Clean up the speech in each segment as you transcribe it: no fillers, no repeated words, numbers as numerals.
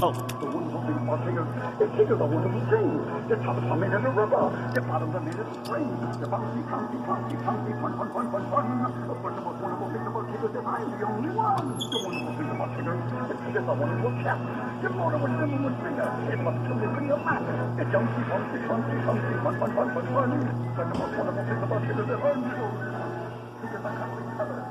Oh. The wonderful thing about Tigger is Tigger's a wonderful thing. The tops are made out of rubber, the bottoms are made of spring. The bouncy, bouncy, bouncy, bouncy, fun, fun, fun, fun, fun. But the most wonderful thing about Tigger is that I'm the only one. The wonderful thing about Tigger is Tigger's a wonderful cat. The motor would never would finger. It must kill you in your mouth. The bouncy, bouncy, bouncy, bouncy, fun, fun, fun, fun, fun. But the most wonderful thing about Tigger is that I'm the only one. Tigger's a country color.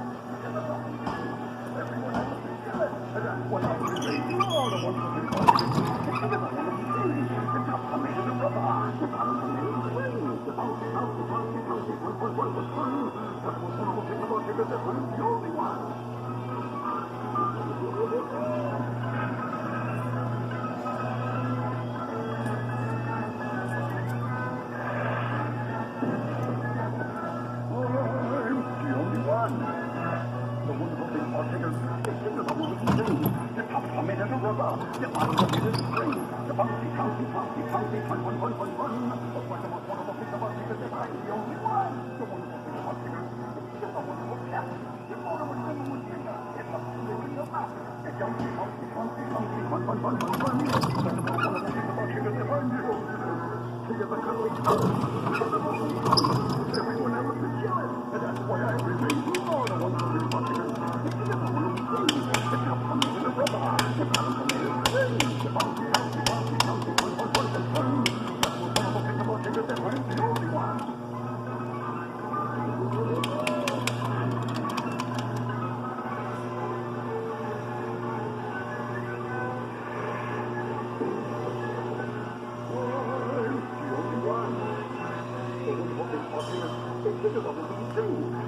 Everyone has a picture. And that's what I'm saying. You know the wonderful thing about Tigger. Tigger's a wonderful thing. The tops are made of rubber. The bottoms are made of spring. The bouncy, bouncy, bouncy, bouncy, fun, fun, fun, fun, fun. But the most wonderful thing about Tigger is that I'm the only one. The wonderful thing about Tigger is Tigger's a wonderful thing. The tops are made out of rubber, the bottoms are made of spring. The bouncy, bouncy, bouncy, bouncy, fun, fun, fun, fun, fun. But what the most wonderful thing about Tigger is I'm the only one. The wonderful thing about Tigger is Tigger's a wonderful cat. The motor would never would finger. It must live in your mouth. The bouncy, bouncy, bouncy, bouncy, fun, fun, fun, fun, fun. But the most wonderful thing about Tigger is I'm the only one. Tigger's a cuddly color. Everyone else is jealous, and that's why I remain. Oh, the wonderful thing about Tigger.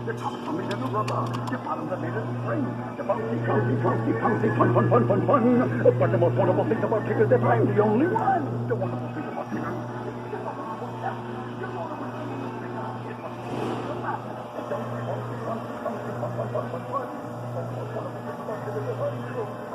The tops are made of rubber, the bottoms are made of spring. The bouncy, bouncy, bouncy, bouncy, fun, fun, fun, fun, fun. But the most wonderful thing about Tigger is that I'm the only one. The wonderful thing about Tigger is Tigger's a wonderful cat. The motor would never would finger. It must be your mouth. The bouncy, bouncy, bouncy, bouncy, fun, fun, fun, fun, fun. But the most wonderful thing about Tigger is that I'm the only one.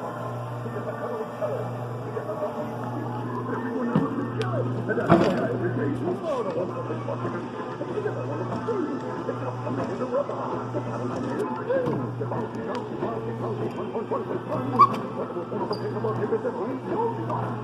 Tigger's a cuddly color. Tigger's a lovely thing. Everyone else is jealous, and that's why I remain. Oh, the wonderful thing about Tigger is Tigger's a wonderful thing. The tops are made of rubber, the bottoms are made of spring. The bouncy, bouncy, bouncy, bouncy, fun, fun, fun, fun, fun. But the most wonderful thing about Tigger is that I'm the only one.